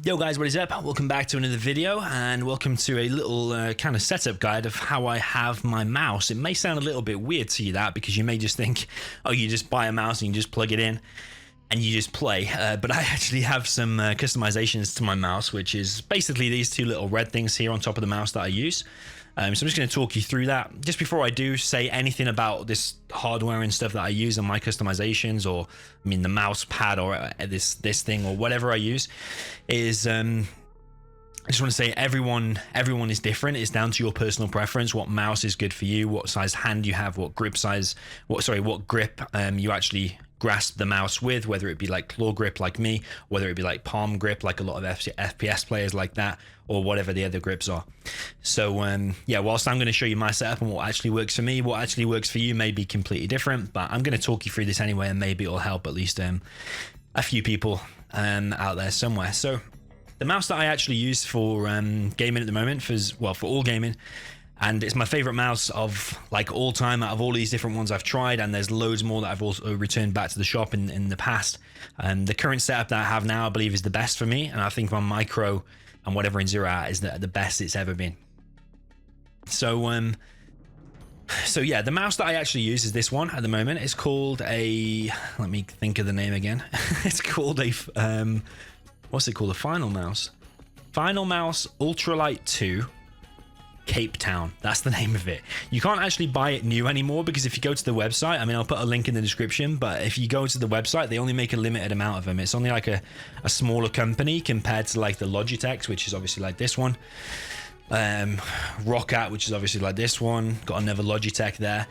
Yo guys, what is up? Welcome back to another video and welcome to a little kind of setup guide of how I have my mouse. It may sound a little bit weird to you that because you may just think, oh, you just buy a mouse and you just plug it in and you just play. But I actually have some customizations to my mouse, which is basically these two little red things here on top of the mouse that I use. So I'm just going to talk you through that. Just before I do say anything about this hardware and stuff that I use and my customizations, or I mean the mouse pad or this thing or whatever I use, is I just want to say everyone is different. It's down to your personal preference, what mouse is good for you, what size hand you have, what grip you actually grasp the mouse with, whether it be like claw grip like me, whether it be like palm grip like a lot of FPS players like that, or whatever the other grips are. So yeah, whilst I'm going to show you my setup and what actually works for me, what actually works for you may be completely different, but I'm going to talk you through this anyway, and maybe it'll help at least a few people out there somewhere. So the mouse that I actually use for gaming at the moment, for all gaming, and it's my favorite mouse of like all time out of all these different ones I've tried, and there's loads more that I've also returned back to the shop in the past. The current setup that I have now I believe is the best for me, and I think my micro and whatever in Zero Hour is the best it's ever been. So yeah, the mouse that I actually use is this one at the moment. It's called a, let me think of the name again. It's called a what's it called? A Final Mouse Ultralight 2 Cape Town. That's the name of it. You can't actually buy it new anymore, because if you go to the website, I mean, I'll put a link in the description, but if you go to the website, they only make a limited amount of them. It's only like a smaller company compared to like the Logitech, which is obviously like this one, Roccat, which is obviously like this one, got another Logitech there.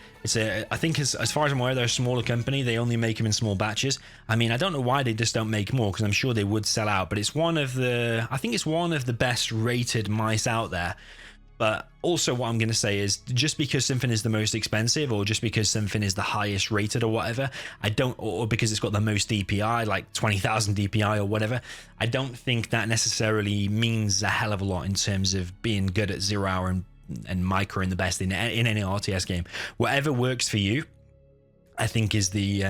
I think as far as I'm aware, they're a smaller company. They only make them in small batches. I mean, I don't know why they just don't make more, because I'm sure they would sell out, but I think it's one of the best rated mice out there. But also what I'm going to say is, just because something is the most expensive, or just because something is the highest rated or whatever, or because it's got the most DPI, like 20,000 DPI or whatever, I don't think that necessarily means a hell of a lot in terms of being good at Zero Hour and micro and the best in any RTS game. Whatever works for you, I think is the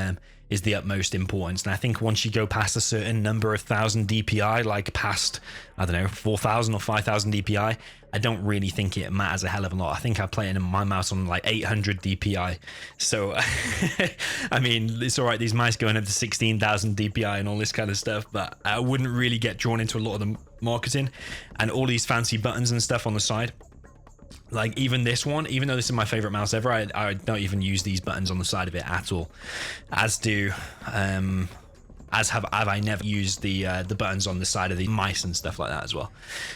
utmost importance. And I think once you go past a certain number of thousand DPI, like past, I don't know, 4,000 or 5,000 DPI, I don't really think it matters a hell of a lot. I think I play in my mouse on like 800 DPI. So, I mean, it's all right, these mice going up to 16,000 DPI and all this kind of stuff, but I wouldn't really get drawn into a lot of the marketing and all these fancy buttons and stuff on the side. Like even this one, even though this is my favorite mouse ever, I don't even use these buttons on the side of it at all. As have I never used the buttons on the side of the mice and stuff like that as well.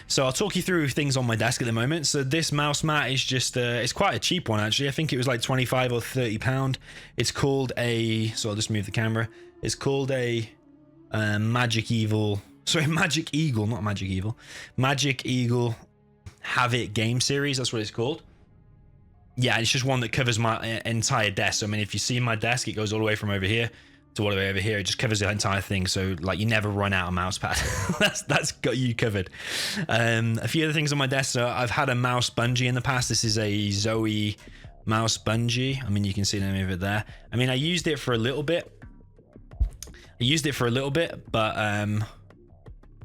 So I'll talk you through things on my desk at the moment. So this mouse mat is just it's quite a cheap one actually. I think it was like 25 or 30 pound. It's called a, so I'll just move the camera. It's called a Magic Eagle, not Magic Evil, Magic Eagle Have-It game series. That's what it's called. Yeah, it's just one that covers my entire desk. So I mean, if you see my desk, it goes all the way from over here to all the way over here. It just covers the entire thing, so like you never run out of mouse pad. that's got you covered. A few other things on my desk. So I've had a mouse bungee in the past. This is a Zoe mouse bungee. I mean, you can see the name of it there. I mean, I used it for a little bit, but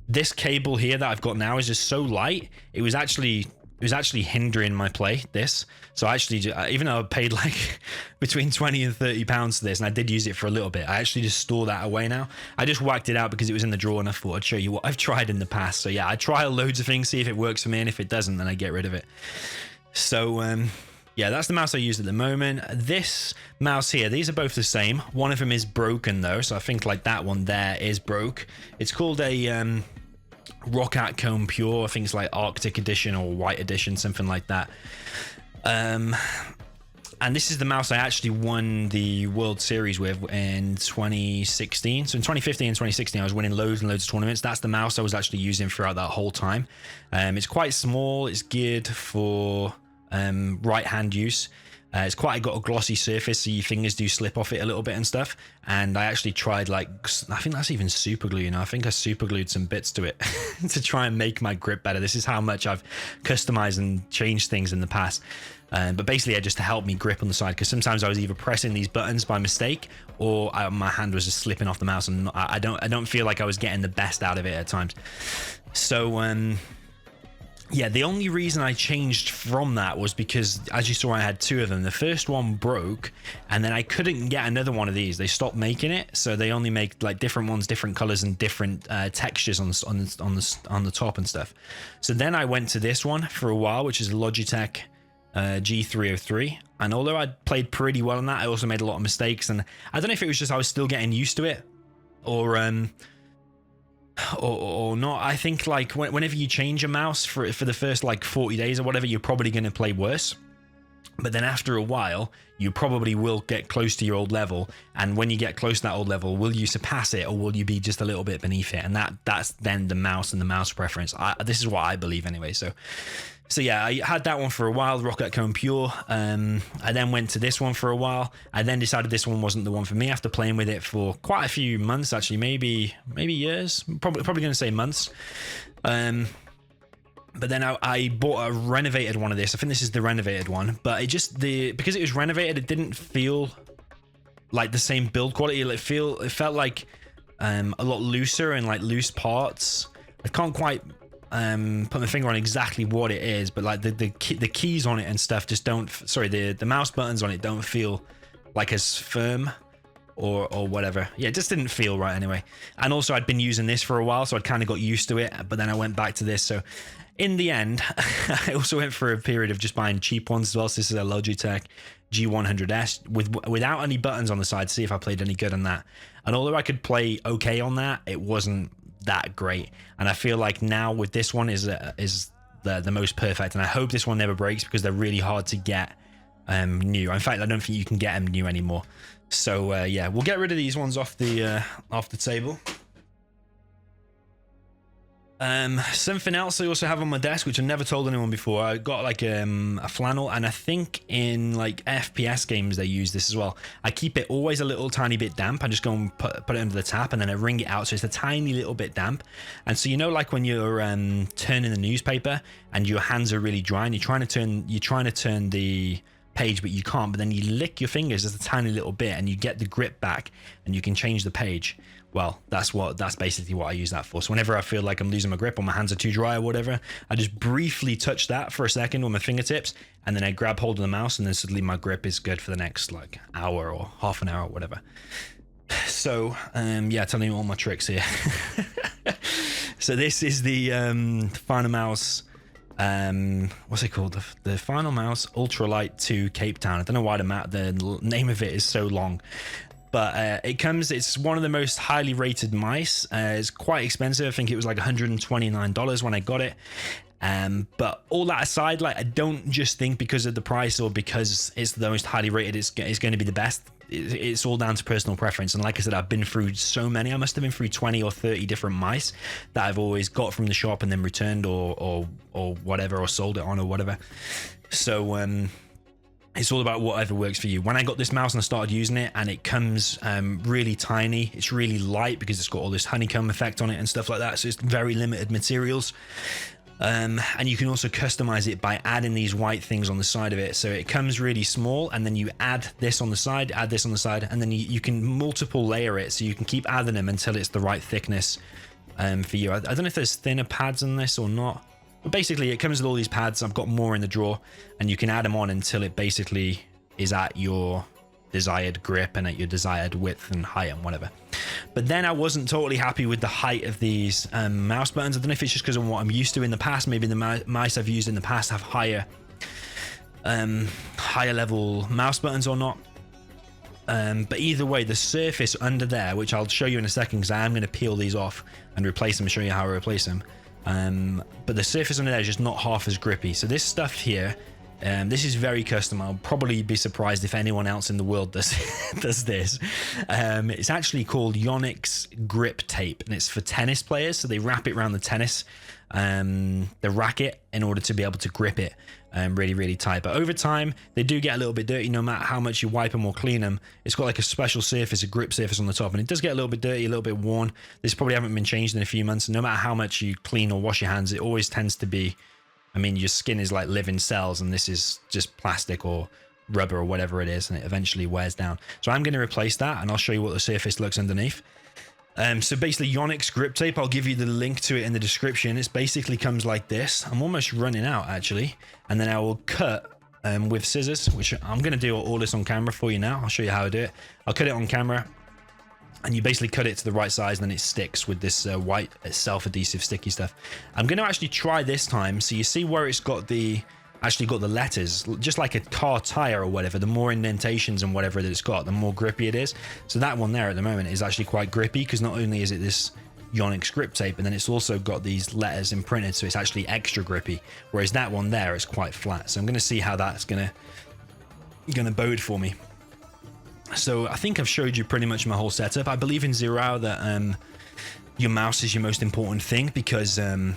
this cable here that I've got now is just so light. It was actually hindering my play, this. So I actually, even though I paid like between 20 and 30 pounds for this, and I did use it for a little bit, I actually just store that away now. I just whacked it out because it was in the drawer, and I thought I'd show you what I've tried in the past. So yeah, I try loads of things, see if it works for me, and if it doesn't, then I get rid of it. So yeah, that's the mouse I use at the moment. This mouse here, these are both the same. One of them is broken though, so I think like that one there is broke. It's called a Roccat Cone Pure. I think it's like Arctic Edition or White Edition, something like that. And this is the mouse I actually won the World Series with in 2016. So in 2015 and 2016, I was winning loads and loads of tournaments. That's the mouse I was actually using throughout that whole time. It's quite small. It's geared for right hand use. It's got a glossy surface, so your fingers do slip off it a little bit and stuff. And I actually tried, like, I think that's even super glue, you know. I think I super glued some bits to it to try and make my grip better. This is how much I've customized and changed things in the past. But basically, just to help me grip on the side, because sometimes I was either pressing these buttons by mistake, or my hand was just slipping off the mouse, and I don't feel like I was getting the best out of it at times. So yeah, the only reason I changed from that was because, as you saw, I had two of them. The first one broke, and then I couldn't get another one of these. They stopped making it, so they only make like different ones, different colors, and different textures on the top and stuff. So then I went to this one for a while, which is Logitech G303. And although I played pretty well on that, I also made a lot of mistakes. And I don't know if it was just I was still getting used to it, or not. I think like whenever you change a mouse for the first like 40 days or whatever, you're probably going to play worse. But then after a while, you probably will get close to your old level. And when you get close to that old level, will you surpass it, or will you be just a little bit beneath it? And that's then the mouse and the mouse preference. This is what I believe anyway. So yeah, I had that one for a while, Rocket Cone Pure. I then went to this one for a while. I then decided this one wasn't the one for me after playing with it for quite a few months, actually, maybe years. Probably going to say months. But then I bought a renovated one of this. I think this is the renovated one, but because it was renovated, it didn't feel like the same build quality. It felt like a lot looser and like loose parts. I can't quite put my finger on exactly what it is, but like the keys on it and stuff just don't. Sorry, the mouse buttons on it don't feel like as firm or whatever. Yeah, it just didn't feel right anyway. And also, I'd been using this for a while, so I'd kind of got used to it. But then I went back to this. So in the end, I also went for a period of just buying cheap ones as well. So this is a Logitech G100S without any buttons on the side to see if I played any good on that. And although I could play okay on that, it wasn't that great. And I feel like now with this one is the most perfect. And I hope this one never breaks, because they're really hard to get new. In fact, I don't think you can get them new anymore. So yeah, we'll get rid of these ones off the table. Something else I also have on my desk, which I never told anyone before. I got like a flannel, and I think in like FPS games they use this as well. I keep it always a little tiny bit damp. I just go and put it under the tap, and then I wring it out so it's a tiny little bit damp. And so, you know, like when you're turning the newspaper and your hands are really dry and you're trying to turn the page, but you can't, but then you lick your fingers just a tiny little bit and you get the grip back and you can change the page. Well, that's basically what I use that for. So whenever I feel like I'm losing my grip or my hands are too dry or whatever, I just briefly touch that for a second with my fingertips, and then I grab hold of the mouse, and then suddenly my grip is good for the next like hour or half an hour or whatever. So yeah, telling you all my tricks here. So this is the Final Mouse, what's it called, the Final Mouse Ultralight 2 Cape Town. I don't know why the name of it is so long, but it's one of the most highly rated mice. It's quite expensive. I think it was like $129 when I got it. But all that aside, like, I don't just think because of the price or because it's the most highly rated it's going to be the best. It's all down to personal preference. And like I said, I've been through so many. I must have been through 20 or 30 different mice that I've always got from the shop and then returned or whatever, or sold it on or whatever. So it's all about whatever works for you. When I got this mouse and I started using it, and it comes really tiny, it's really light because it's got all this honeycomb effect on it and stuff like that. So it's very limited materials. And you can also customize it by adding these white things on the side of it. So it comes really small, and then you add this on the side, and then you can multiple layer it. So you can keep adding them until it's the right thickness for you. I don't know if there's thinner pads on this or not. But basically, it comes with all these pads. I've got more in the drawer, and you can add them on until it basically is at your desired grip and at your desired width and height and whatever. But then I wasn't totally happy with the height of these mouse buttons. I don't know if it's just because of what I'm used to in the past. Maybe the mice I've used in the past have higher level mouse buttons or not. But either way, the surface under there, which I'll show you in a second because I am going to peel these off and replace them and show you how I replace them. But the surface under there is just not half as grippy. So this stuff here, this is very custom. I'll probably be surprised if anyone else in the world does this. It's actually called Yonex grip tape, and it's for tennis players. So they wrap it around the racket in order to be able to grip it really, really tight. But over time, they do get a little bit dirty no matter how much you wipe them or clean them. It's got like a special surface, a grip surface on the top, and it does get a little bit dirty, a little bit worn. This probably haven't been changed in a few months. No matter how much you clean or wash your hands, it always tends to be I mean, your skin is like living cells, and this is just plastic or rubber or whatever it is, and it eventually wears down. So I'm going to replace that, and I'll show you what the surface looks underneath. So basically, Yonex grip tape, I'll give you the link to it in the description. It basically comes like this. I'm almost running out, actually. And then I will cut with scissors, which I'm going to do all this on camera for you now. I'll show you how I do it. I'll cut it on camera, and you basically cut it to the right size, and then it sticks with this white self-adhesive sticky stuff. I'm going to actually try this time. So you see where it's got the letters, just like a car tire or whatever. The more indentations and whatever that it's got, the more grippy it is. So that one there at the moment is actually quite grippy, because not only is it this Yonex grip tape, and then it's also got these letters imprinted, so it's actually extra grippy, whereas that one there is quite flat. So I'm going to see how that's gonna bode for me. So I think I've showed you pretty much my whole setup. I believe in Zero Hour that your mouse is your most important thing, because a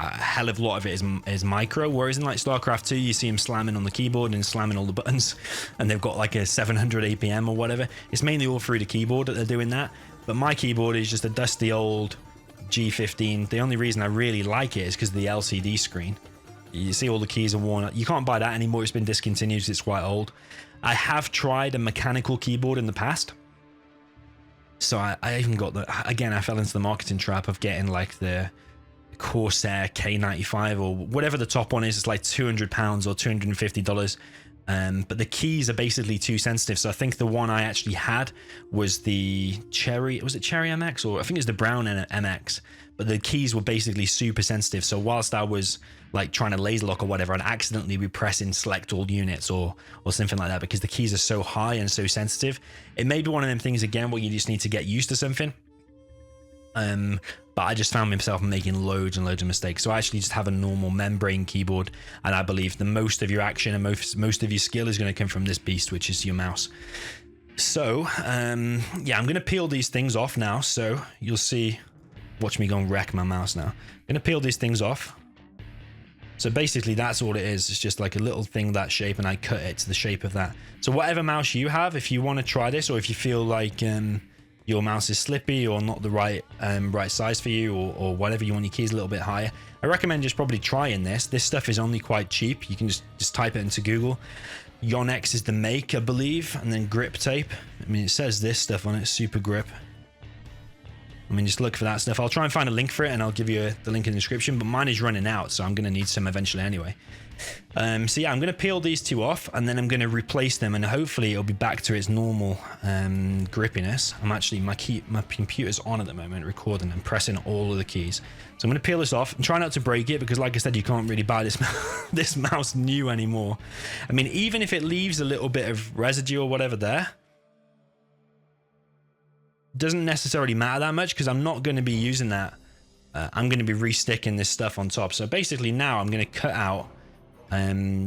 hell of a lot of it is micro, whereas in like StarCraft 2 you see them slamming on the keyboard and slamming all the buttons, and they've got like a 700 APM or whatever. It's mainly all through the keyboard that they're doing that, but my keyboard is just a dusty old G15. The only reason I really like it is because of the LCD screen. You see all the keys are worn. You can't buy that anymore, it's been discontinued, it's quite old. I have tried a mechanical keyboard in the past, so I even got again, I fell into the marketing trap of getting like the Corsair K95 or whatever the top one is. It's like £200 or $250, but the keys are basically too sensitive. So I think the one I actually had was the Cherry, was it Cherry MX, or I think it's the Brown MX, but the keys were basically super sensitive. So whilst I was like trying to laser lock or whatever, I'd accidentally be pressing select all units or something like that, because the keys are so high and so sensitive. It may be one of them things again where you just need to get used to something. But I just found myself making loads and loads of mistakes. So I actually just have a normal membrane keyboard, and I believe the most of your action and most of your skill is going to come from this beast, which is your mouse. So yeah, I'm going to peel these things off now. So you'll see, watch me go and wreck my mouse now. I'm going to peel these things off. So basically that's all it is. It's just like a little thing that shape, and I cut it to the shape of that. So whatever mouse you have, if you want to try this, or if you feel like your mouse is slippy or not the right size for you, or whatever, you want your keys a little bit higher, I recommend just probably trying this. This stuff is only quite cheap. You can just type it into Google. Yonex is the make, I believe, and then grip tape. I mean, it says this stuff on it, super grip. I mean, just look for that stuff. I'll try and find a link for it, and I'll give you the link in the description, but mine is running out, so I'm going to need some eventually anyway. So yeah, I'm going to peel these two off, and then I'm going to replace them, and hopefully it'll be back to its normal grippiness. I'm actually, my computer's on at the moment, recording and pressing all of the keys. So I'm going to peel this off and try not to break it, because like I said, you can't really buy this this mouse new anymore. I mean, even if it leaves a little bit of residue or whatever there, doesn't necessarily matter that much, because I'm not going to be using that. I'm going to be re-sticking this stuff on top. So basically now I'm going to cut out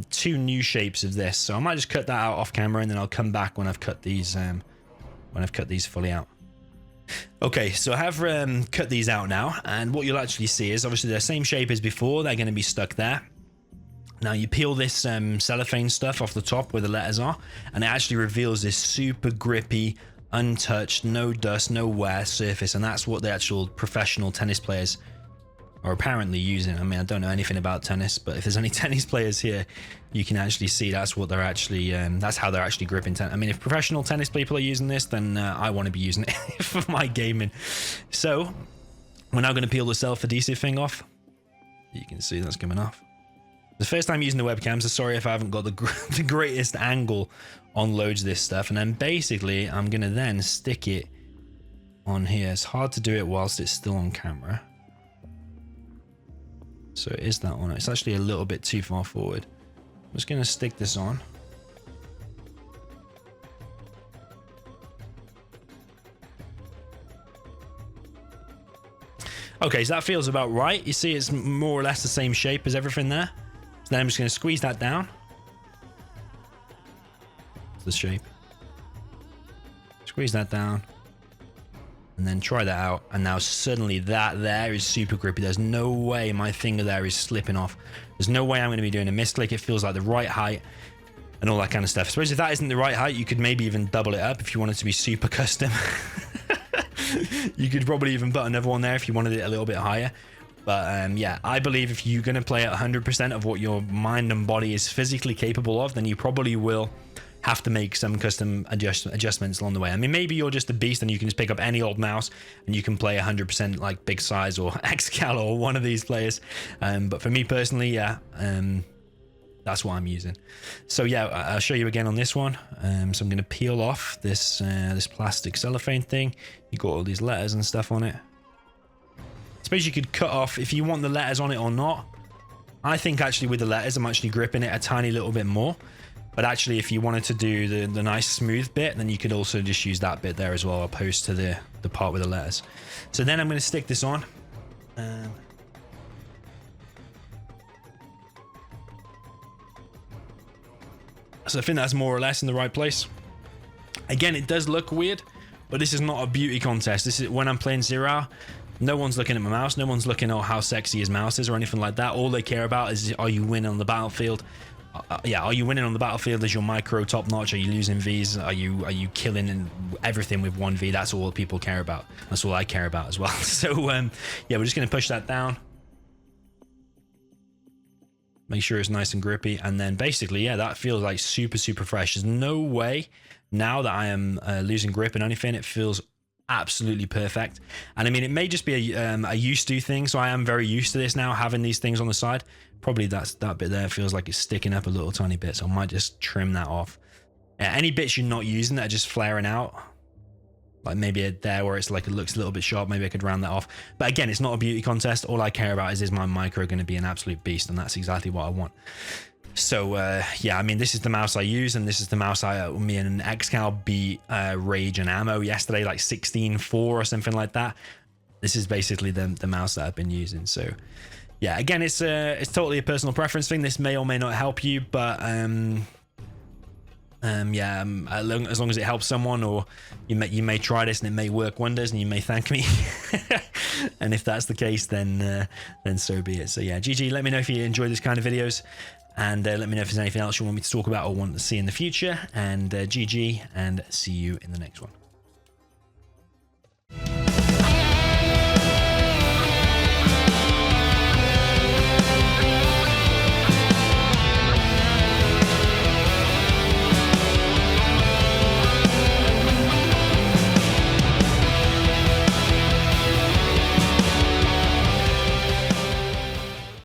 two new shapes of this. So I might just cut that out off camera, and then I'll come back when I've cut these fully out. Okay, so I have cut these out now, and what you'll actually see is obviously they're the same shape as before. They're going to be stuck there. Now you peel this cellophane stuff off the top where the letters are, and it actually reveals this super grippy, untouched, no dust, no wear surface, and that's what the actual professional tennis players are apparently using. I mean, I don't know anything about tennis, but if there's any tennis players here, you can actually see that's what they're actually that's how they're actually gripping tennis. I mean, if professional tennis people are using this, then I want to be using it for my gaming. So we're now going to peel the self-adhesive thing off. You can see that's coming off. The first time using the webcam, so sorry if I haven't got the greatest angle on loads of this stuff. And then basically I'm going to then stick it on here. It's hard to do it whilst it's still on camera. So it is that one. It's actually a little bit too far forward. I'm just going to stick this on. Okay, so that feels about right. You see it's more or less the same shape as everything there. So then I'm just going to squeeze that down. The shape. Squeeze that down. And then try that out. And now suddenly that there is super grippy. There's no way my finger there is slipping off. There's no way I'm going to be doing a misclick. It feels like the right height and all that kind of stuff. I suppose if that isn't the right height, you could maybe even double it up if you wanted to be super custom. You could probably even put another one there if you wanted it a little bit higher. But yeah, I believe if you're going to play at 100% of what your mind and body is physically capable of, then you probably will have to make some custom adjustments along the way. I mean, maybe you're just a beast and you can just pick up any old mouse and you can play 100% like Big Size or Xcal or one of these players. But for me personally, yeah, that's what I'm using. So yeah, I'll show you again on this one. So I'm going to peel off this this plastic cellophane thing. You got all these letters and stuff on it. I suppose you could cut off if you want the letters on it or not. I think actually with the letters, I'm actually gripping it a tiny little bit more. But actually, if you wanted to do the nice smooth bit, then you could also just use that bit there as well, opposed to the part with the letters. So then I'm going to stick this on. So I think that's more or less in the right place. Again, it does look weird, but this is not a beauty contest. This is when I'm playing Zero Hour. No one's looking at my mouse. No one's looking at how sexy his mouse is or anything like that. All they care about is, are you winning on the battlefield? Yeah, are you winning on the battlefield? Is your micro top notch? Are you losing Vs? Are you killing everything with 1V? That's all people care about. That's all I care about as well. So yeah, we're just going to push that down. Make sure it's nice and grippy. And then basically, yeah, that feels like super, super fresh. There's no way now that I am losing grip and anything. It feels absolutely perfect. And I mean, it may just be a used to thing. So I am very used to this now, having these things on the side. Probably that bit there feels like it's sticking up a little tiny bit. So I might just trim that off. Any bits you're not using that are just flaring out, like maybe there where it's like it looks a little bit sharp, maybe I could round that off. But again, it's not a beauty contest. All I care about is my micro going to be an absolute beast? And that's exactly what I want. So yeah, I mean, this is the mouse I use, and this is the mouse me and Xcal beat Rage and Ammo yesterday, like 16-4 or something like that. This is basically the mouse that I've been using. So yeah, again, it's totally a personal preference thing. This may or may not help you, but yeah, as long as it helps someone, or you may try this and it may work wonders and you may thank me. And if that's the case, then so be it. So yeah, GG, let me know if you enjoy this kind of videos, and let me know if there's anything else you want me to talk about or want to see in the future. And GG, and see you in the next one.